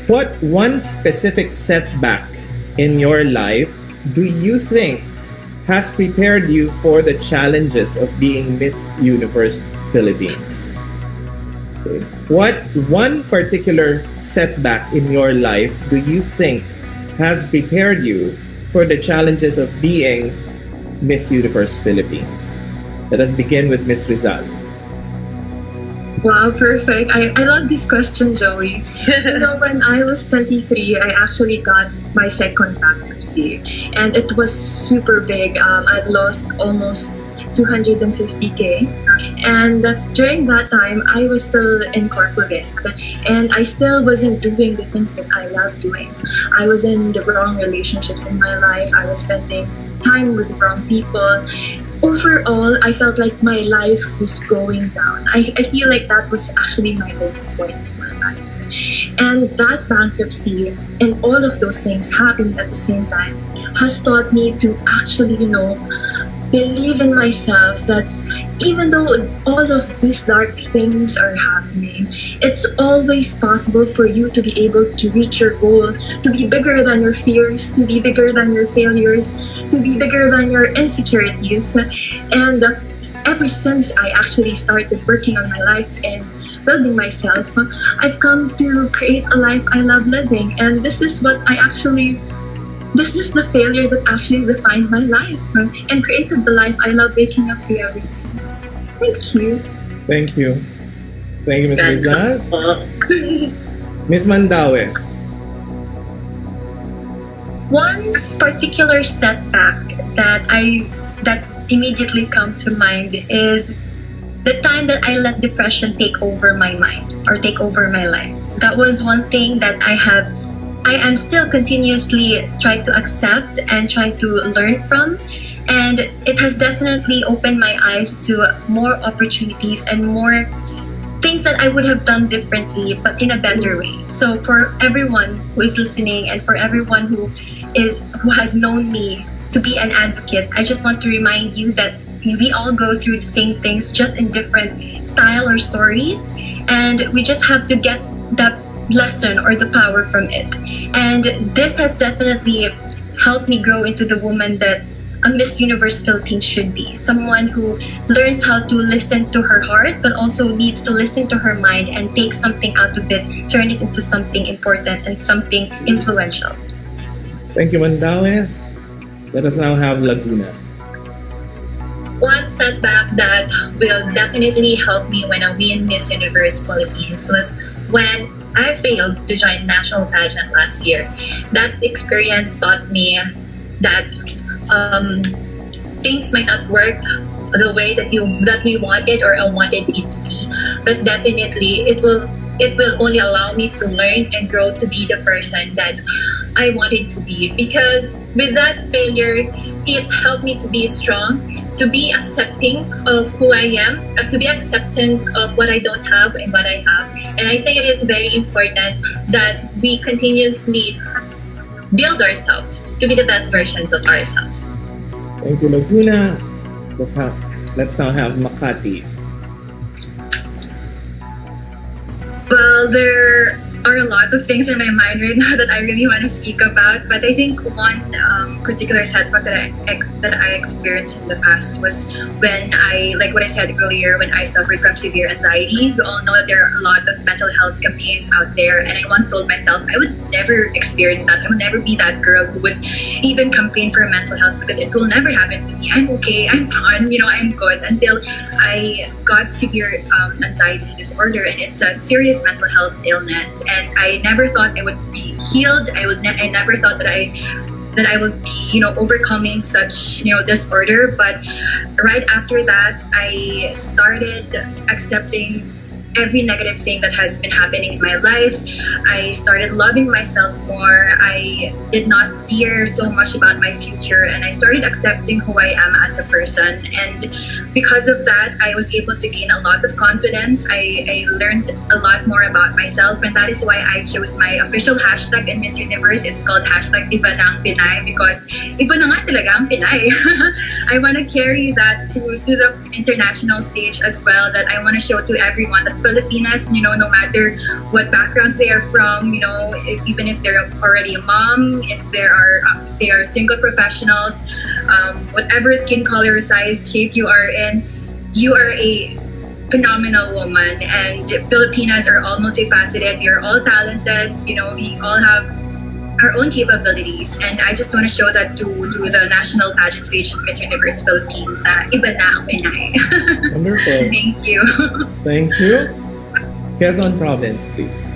What one specific setback in your life do you think has prepared you for the challenges of being Miss Universe Philippines? Okay. What one particular setback in your life do you think has prepared you for the challenges of being Miss Universe Philippines? Let us begin with Miss Rizal. Wow, perfect. I love this question, Joey. When I was 23, I actually got my second bankruptcy, and it was super big. I lost almost 250K. And during that time, I was still in corporate, and I still wasn't doing the things that I love doing. I was in the wrong relationships in my life. I was spending time with the wrong people. Overall, I felt like my life was going down. I feel like that was actually my lowest point in my life. And that bankruptcy and all of those things happening at the same time has taught me to actually, believe in myself, that even though all of these dark things are happening, it's always possible for you to be able to reach your goal, to be bigger than your fears, to be bigger than your failures, to be bigger than your insecurities. And ever since I actually started working on my life and building myself, I've come to create a life I love living. And this is the failure that actually defined my life and created the life I love waking up to every day. Thank you. Thank you. Thank you, Ms. Rizal. Ms. Mandawe. One particular setback that immediately come to mind is the time that I let depression take over my mind or take over my life. That was one thing that I am still continuously trying to accept and trying to learn from. And it has definitely opened my eyes to more opportunities and more things that I would have done differently, but in a better way. So for everyone who is listening and for everyone who has known me to be an advocate, I just want to remind you that we all go through the same things, just in different style or stories. And we just have to get that lesson or the power from it. And this has definitely helped me grow into the woman that a Miss Universe Philippines should be. Someone who learns how to listen to her heart, but also needs to listen to her mind and take something out of it, turn it into something important and something influential. Thank you, Mandawe. Let us now have Laguna. One setback that will definitely help me when I win Miss Universe Philippines was when I failed to join national pageant last year. That experience taught me that things might not work the way that we wanted or I wanted it to be, but definitely it will only allow me to learn and grow to be the person that I wanted to be. Because with that failure, it helped me to be strong, to be accepting of who I am, to be acceptance of what I don't have and what I have. And I think it is very important that we continuously build ourselves to be the best versions of ourselves. Thank you, Laguna. Let's now have Makati. Well, there are a lot of things in my mind right now that I really want to speak about, but I think one particular setback that I experienced in the past was when like what I said earlier, when I suffered from severe anxiety. We all know that there are a lot of mental health campaigns out there, and I once told myself I would never experience that. I would never be that girl who would even complain for mental health, because it will never happen to me. I'm okay, I'm fine, I'm good, until I got severe anxiety disorder, and it's a serious mental health illness. And I never thought I would be healed. I never thought that I would be, overcoming such, disorder. But right after that, I started accepting every negative thing that has been happening in my life. I started loving myself more. I did not fear so much about my future, and I started accepting who I am as a person. And because of that, I was able to gain a lot of confidence. I learned a lot more about myself, and that is why I chose my official hashtag in Miss Universe. It's called hashtag Iba na ang Pinay, because iba na nga talaga ang Pinay. I want to carry that to the international stage as well, that I want to show to everyone that Filipinas, no matter what backgrounds they are from, even if they're already a mom, if they are single professionals, whatever skin color, size, shape you are in, you are a phenomenal woman, and Filipinas are all multifaceted. We are all talented. We all have our own capabilities, and I just want to show that to the national pageant stage of Miss Universe Philippines na iba na ang Pinay. Wonderful. Thank you. Thank you. Quezon Province, please.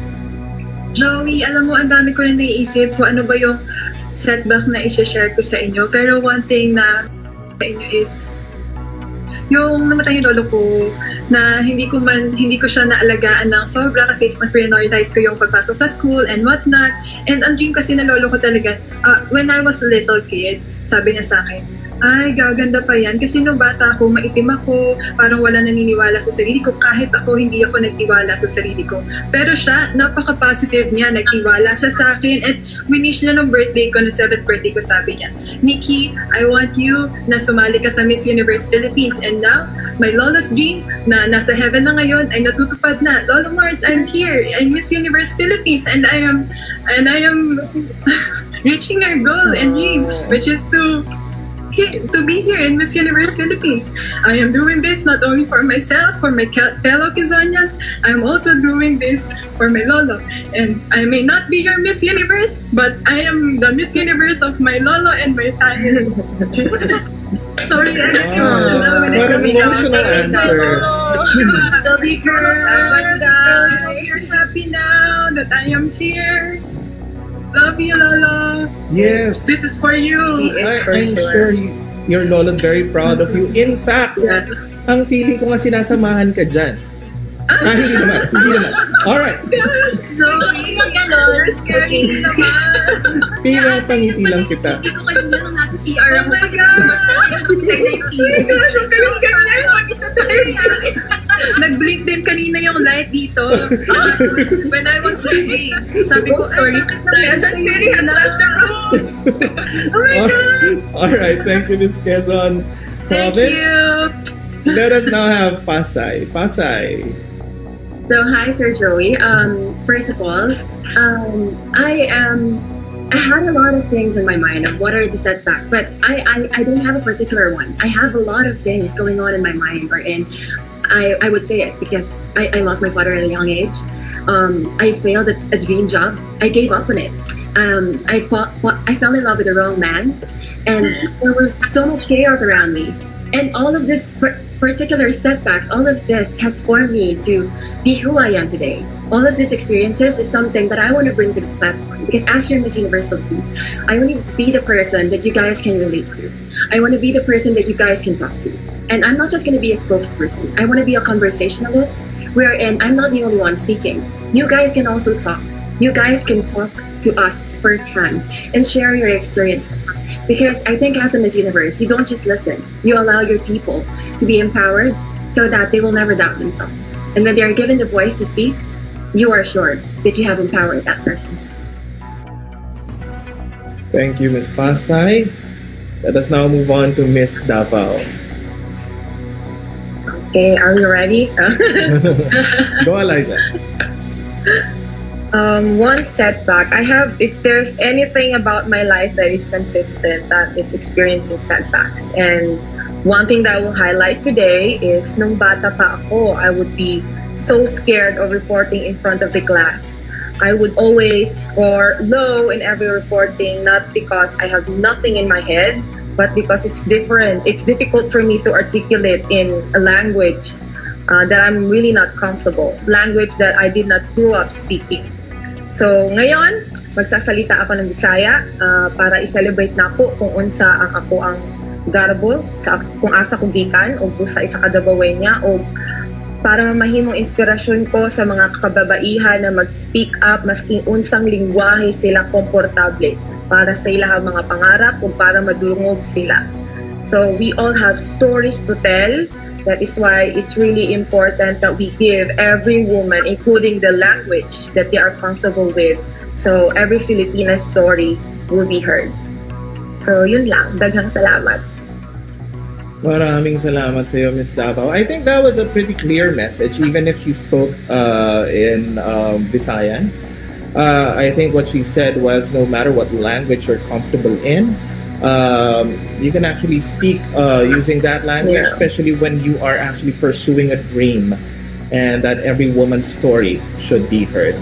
Joey, alam mo, ang dami ko na naiisip kung ano ba yung setback na i-share ko sa inyo. Pero one thing na sa inyo is, yung namatay yung lolo ko, na hindi ko siya naalagaan ng sobra kasi mas prioritize ko yung pagpasok sa school and whatnot. And ang dream kasi na lolo ko talaga, when I was a little kid, sabi niya sa akin, ay, gaganda pa yan. Kasi nung bata ako, maitim ako, parang wala naniniwala sa sarili ko. Kahit ako, hindi ako nagtiwala sa sarili ko. Pero siya, napaka-positive niya, nagtiwala siya sa akin. At winish niya nung birthday ko, nung 7th birthday ko, sabi niya, Nikki, I want you na sumali ka sa Miss Universe Philippines. And now, my Lola's dream na nasa heaven na ngayon ay natutupad na. Lola Mars, I'm here. I'm Miss Universe Philippines. And I am reaching our goal and dream, which is to be here in Miss Universe Philippines. I am doing this not only for myself, for my fellow Quezonians, I'm also doing this for my lolo. And I may not be your Miss Universe, but I am the Miss Universe of my lolo and my family. Sorry, I get emotional when I What an come emotional answer. Sorry, girl. I hope you're happy now that I am here. Love you, Lolo. Yes. This is for you. I'm sure your lolo's very proud of you. In fact, ang feeling ko nga sinasamahan ka dyan. Hindi naman. Alright. Joey, you're scary naman. Pinapangiti lang kita. Hindi ko kanina nung nasa CR Oh ako my kasi God! TV. Huwag kayong ganyan. Mag-isa tayo. Nag-blink din kanina yung light dito. When I was leaving, sabi ko, ay, bakit na Quezon City has left the room? Oh my God! Alright, thank you, Miss Quezon Thank Province. you. Let us now have Pasay. Pasay. So hi, Sir Joey. First of all, I had a lot of things in my mind of what are the setbacks, but I don't have a particular one. I have a lot of things going on in my mind, wherein I would say it because I lost my father at a young age. I failed at a dream job. I gave up on it. I fell in love with the wrong man, and there was so much chaos around me. And all of this particular setbacks, all of this has formed me to be who I am today. All of these experiences is something that I want to bring to the platform, because as your Miss Universe Philippines, I want to be the person that you guys can relate to. I want to be the person that you guys can talk to. And I'm not just going to be a spokesperson. I want to be a conversationalist, wherein I'm not the only one speaking. You guys can also talk. You guys can talk to us firsthand and share your experiences. Because I think as a Miss Universe, you don't just listen. You allow your people to be empowered so that they will never doubt themselves. And when they are given the voice to speak, you are sure that you have empowered that person. Thank you, Miss Pasay. Let us now move on to Miss Davao. Okay, are we ready? Go, Eliza. One setback. If there's anything about my life that is consistent, that is experiencing setbacks. And one thing that I will highlight today is nung bata pa ako, I would be so scared of reporting in front of the class. I would always score low in every reporting, not because I have nothing in my head, but because it's different. It's difficult for me to articulate in a language that I'm really not comfortable, language that I did not grow up speaking. So ngayon, magsasalita ako ng Bisaya para i-celebrate na po kung unsa ang ako ang garbo, kung asa ko gikan o sa isa kadabaway niya, o para mahimong inspirasyon ko sa mga kababaihan na mag-speak up maski unsang lingwahe sila komportable para sa ilang mga pangarap o para madulungog sila. So we all have stories to tell. That is why it's really important that we give every woman, including the language that they are comfortable with, so every Filipina story will be heard. So yun lang. Daghang salamat. Maraming salamat sa iyo, Miss Davao. I think that was a pretty clear message, even if she spoke in Visayan. I think what she said was no matter what language you're comfortable in, you can actually speak using that language, Yeah. especially when you are actually pursuing a dream, and that every woman's story should be heard.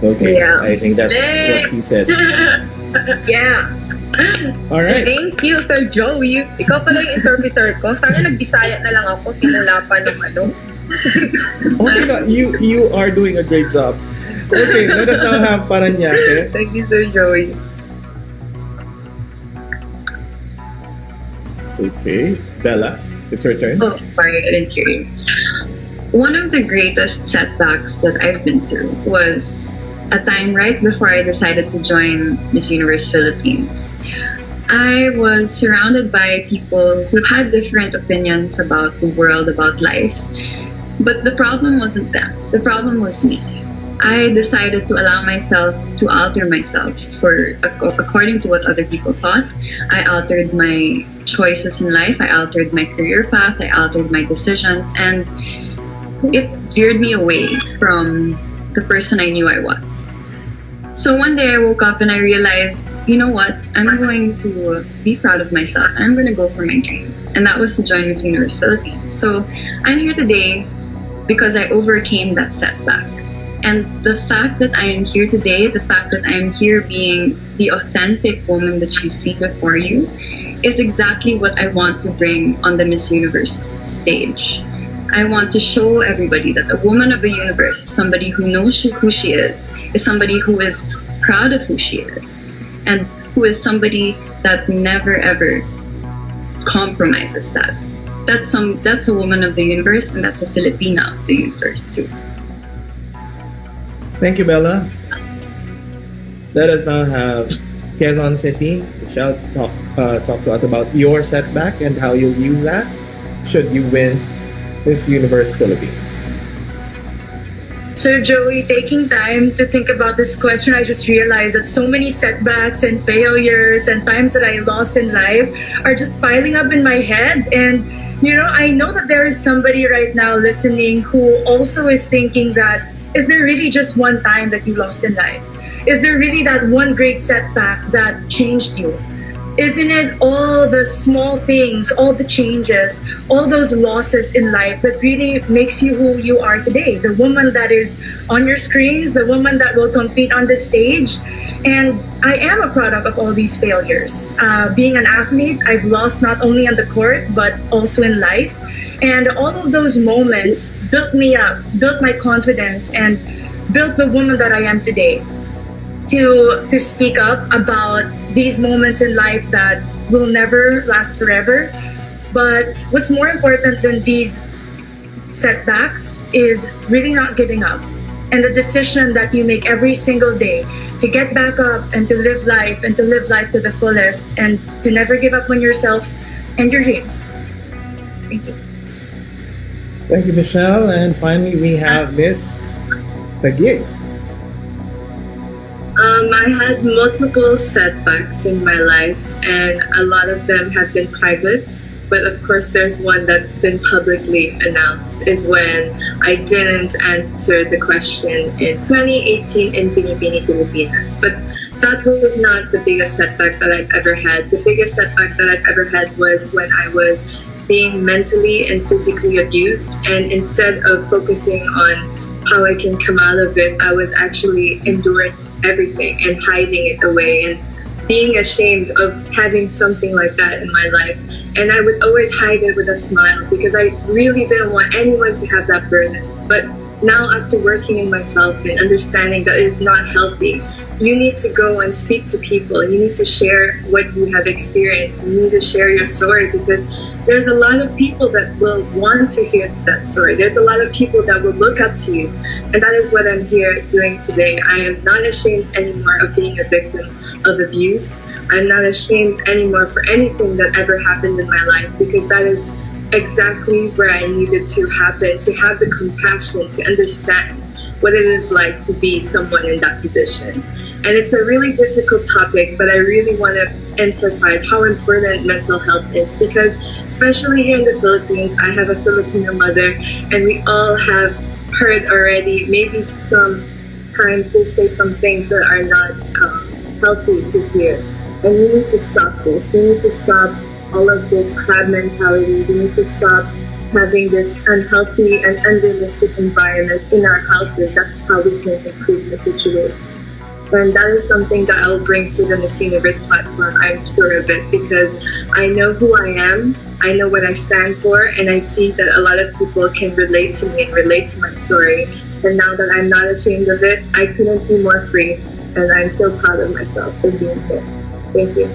Okay, Yeah. I think that's what she said. Yeah. All right. Thank you, Sir Joey. Ikaw pala yung interpreter ko. Sana nagbisaya na lang ako simula pa ng ano. Okay, no, you are doing a great job. Okay, let us now have Paranaque. Thank you, Sir Joey. Okay, Bella, it's your turn. Oh, sorry, I didn't hear you. One of the greatest setbacks that I've been through was a time right before I decided to join Miss Universe Philippines. I was surrounded by people who had different opinions about the world, about life. But the problem wasn't them. The problem was me. I decided to allow myself to alter myself according to what other people thought. I altered my choices in life. I altered my career path. I altered my decisions, and it veered me away from the person I knew I was. So one day I woke up and I realized, you know what? I'm going to be proud of myself and I'm going to go for my dream. And that was to join Miss Universe Philippines. So I'm here today because I overcame that setback. And the fact that I am here today, the fact that I am here being the authentic woman that you see before you, is exactly what I want to bring on the Miss Universe stage. I want to show everybody that a woman of the universe is somebody who knows who she is somebody who is proud of who she is, and who is somebody that never ever compromises that. That's a woman of the universe, and that's a Filipina of the universe too. Thank you, Bella. Let us now have Quezon City, Michelle, to talk to us about your setback and how you'll use that should you win Miss Universe Philippines. So, Joey, taking time to think about this question, I just realized that so many setbacks and failures and times that I lost in life are just piling up in my head. And, I know that there is somebody right now listening who also is thinking that, is there really just one time that you lost in life? Is there really that one great setback that changed you? Isn't it all the small things, all the changes, all those losses in life that really makes you who you are today? The woman that is on your screens, the woman that will compete on the stage. And I am a product of all these failures. Being an athlete, I've lost not only on the court, but also in life. And all of those moments built me up, built my confidence, and built the woman that I am today. To speak up about these moments in life that will never last forever. But what's more important than these setbacks is really not giving up, and the decision that you make every single day to get back up and to live life to the fullest, and to never give up on yourself and your dreams. Thank you. Thank you, Michelle. And finally, we have Miss Taguig. I had multiple setbacks in my life, and a lot of them have been private. But of course, there's one that's been publicly announced, is when I didn't answer the question in 2018 in Binibini, Pilipinas. But that was not the biggest setback that I've ever had. The biggest setback that I've ever had was when I was being mentally and physically abused, and instead of focusing on how I can come out of it, I was actually enduring everything and hiding it away and being ashamed of having something like that in my life. And I would always hide it with a smile because I really didn't want anyone to have that burden. But now, after working in myself and understanding that it's not healthy, you need to go and speak to people. You need to share what you have experienced. You need to share your story, because there's a lot of people that will want to hear that story. There's a lot of people that will look up to you. And that is what I'm here doing today. I am not ashamed anymore of being a victim of abuse. I'm not ashamed anymore for anything that ever happened in my life, because that is exactly where I needed to happen, to have the compassion to understand what it is like to be someone in that position. And it's a really difficult topic, but I really want to emphasize how important mental health is, because especially here in the Philippines, I have a Filipino mother, and we all have heard already maybe sometimes they say some things that are not healthy to hear. And we need to stop this. We need to stop all of this crab mentality. We need to stop having this unhealthy and unrealistic environment in our houses. That's how we can improve the situation. And that is something that I'll bring to the Miss Universe platform, I'm sure of it, because I know who I am, I know what I stand for, and I see that a lot of people can relate to me and relate to my story. And now that I'm not ashamed of it, I couldn't be more free. And I'm so proud of myself for being here. Thank you.